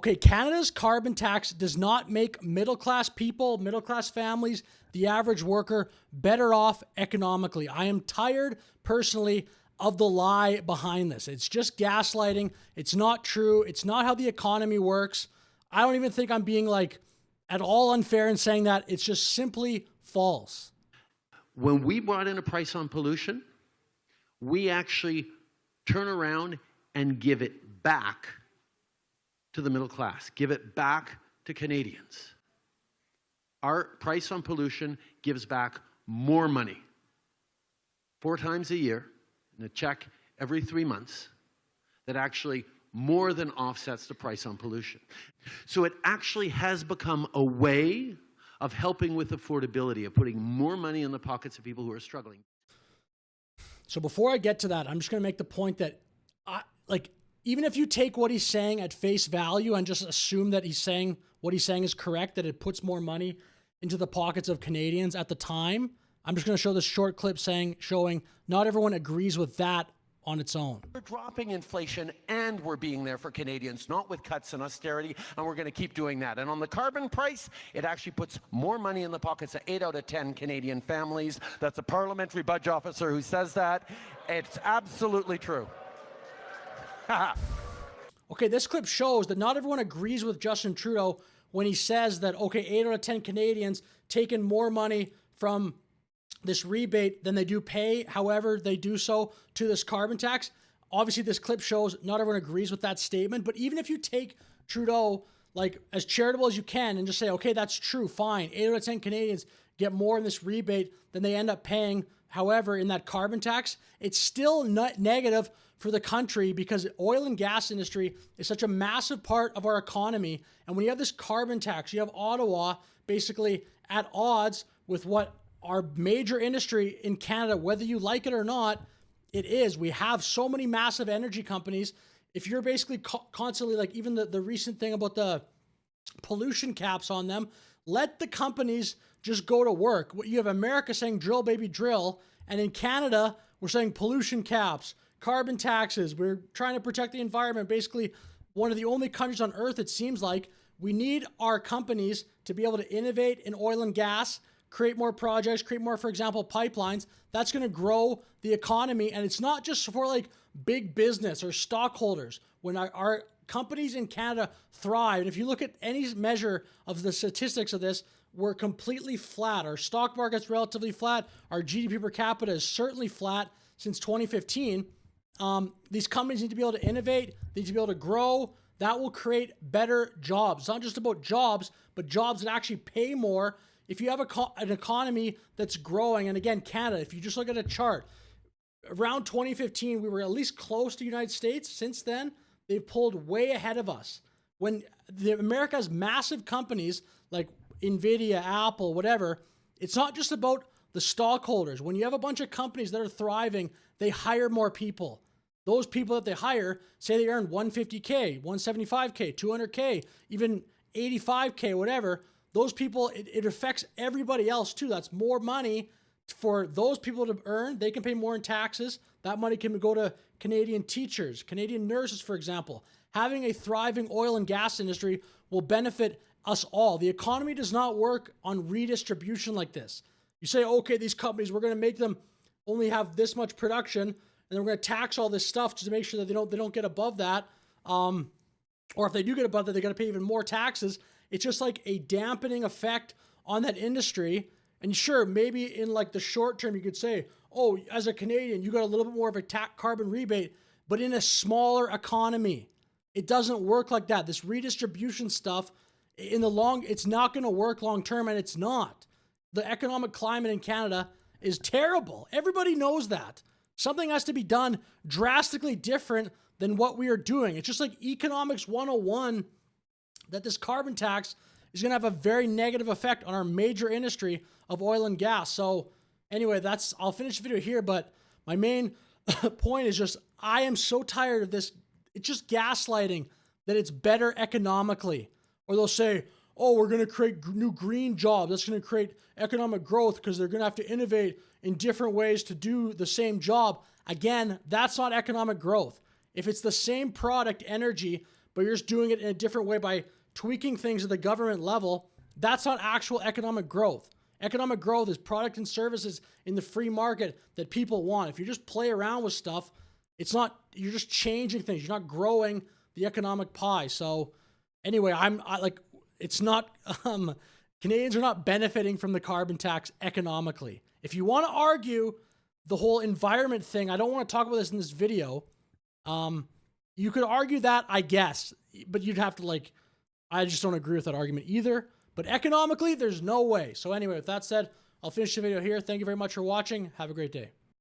Okay, Canada's carbon tax does not make middle-class people, middle-class families, the average worker better off economically. I am tired, personally, of the lie behind this. It's just gaslighting. It's not true. It's not how the economy works. I don't even think I'm being at all unfair in saying that. It's just simply false. When we brought in a price on pollution, we actually turn around and give it back to the middle class, give it back to Canadians. Our price on pollution gives back more money 4 times a year, in a check every 3 months, that actually more than offsets the price on pollution. So it actually has become a way of helping with affordability, of putting more money in the pockets of people who are struggling. So before I get to that, I'm just going to make the point that even if you take what he's saying at face value and just assume that what he's saying is correct, that it puts more money into the pockets of Canadians at the time, I'm just going to show this short clip showing not everyone agrees with that on its own. We're dropping inflation and we're being there for Canadians, not with cuts and austerity, and we're going to keep doing that. And on the carbon price, it actually puts more money in the pockets of 8 out of 10 Canadian families. That's a parliamentary budget officer who says that. It's absolutely true. Okay, this clip shows that not everyone agrees with Justin Trudeau when he says that, okay, 8 out of 10 Canadians taking more money from this rebate than they do pay, however they do so, to this carbon tax. Obviously, this clip shows not everyone agrees with that statement, but even if you take Trudeau as charitable as you can and just say, okay, that's true, fine, 8 out of 10 Canadians get more in this rebate than they end up paying, however, in that carbon tax, it's still not negative for the country because oil and gas industry is such a massive part of our economy. And when you have this carbon tax, you have Ottawa basically at odds with what our major industry in Canada, whether you like it or not, it is. We have so many massive energy companies. If you're basically constantly, even the recent thing about the pollution caps on them, let the companies just go to work. You have America saying drill, baby, drill. And in Canada, we're saying pollution caps, carbon taxes. We're trying to protect the environment. Basically, one of the only countries on earth, it seems like. We need our companies to be able to innovate in oil and gas, create more projects, create more, for example, pipelines. That's going to grow the economy. And it's not just for big business or stockholders. When our companies in Canada thrive, and if you look at any measure of the statistics of this, we're completely flat. Our stock market's relatively flat. Our GDP per capita is certainly flat since 2015. These companies need to be able to innovate. They need to be able to grow. That will create better jobs. It's not just about jobs, but jobs that actually pay more. If you have an economy that's growing, and again, Canada, if you just look at a chart, around 2015, we were at least close to the United States. Since then, they've pulled way ahead of us. When America's massive companies like NVIDIA, Apple, whatever, it's not just about the stockholders. When you have a bunch of companies that are thriving, they hire more people. Those people that they hire, say they earn $150K, $175K, $200K, even $85K, whatever. Those people, it affects everybody else too. That's more money for those people to earn. They can pay more in taxes. That money can go to Canadian teachers, Canadian nurses, for example. Having a thriving oil and gas industry will benefit us all. The economy does not work on redistribution like this. You say, okay, these companies, we're going to make them only have this much production, and then we're going to tax all this stuff just to make sure that they don't get above that. Or if they do get above that, they got to pay even more taxes. It's just like a dampening effect on that industry. And sure, maybe in the short term, you could say, oh, as a Canadian, you got a little bit more of a carbon rebate, but in a smaller economy, it doesn't work like that. This redistribution stuff, it's not going to work long term, and it's not. The economic climate in Canada is terrible. Everybody knows that. Something has to be done drastically different than what we are doing. It's just like economics 101 that this carbon tax is going to have a very negative effect on our major industry of oil and gas. So anyway, I'll finish the video here, but my main point is just, I am so tired of this. It's just gaslighting that it's better economically. Or they'll say, oh, we're going to create new green jobs. That's going to create economic growth because they're going to have to innovate in different ways to do the same job. Again, that's not economic growth. If it's the same product, energy, but you're just doing it in a different way by tweaking things at the government level. That's not actual economic growth. Economic growth is product and services in the free market that people want. If you just play around with stuff, it's not, you're just changing things. You're not growing the economic pie. So anyway, it's not, Canadians are not benefiting from the carbon tax economically. If you want to argue the whole environment thing, I don't want to talk about this in this video. You could argue that, I guess, but you'd have to I just don't agree with that argument either. But economically, there's no way. So anyway, with that said, I'll finish the video here. Thank you very much for watching. Have a great day.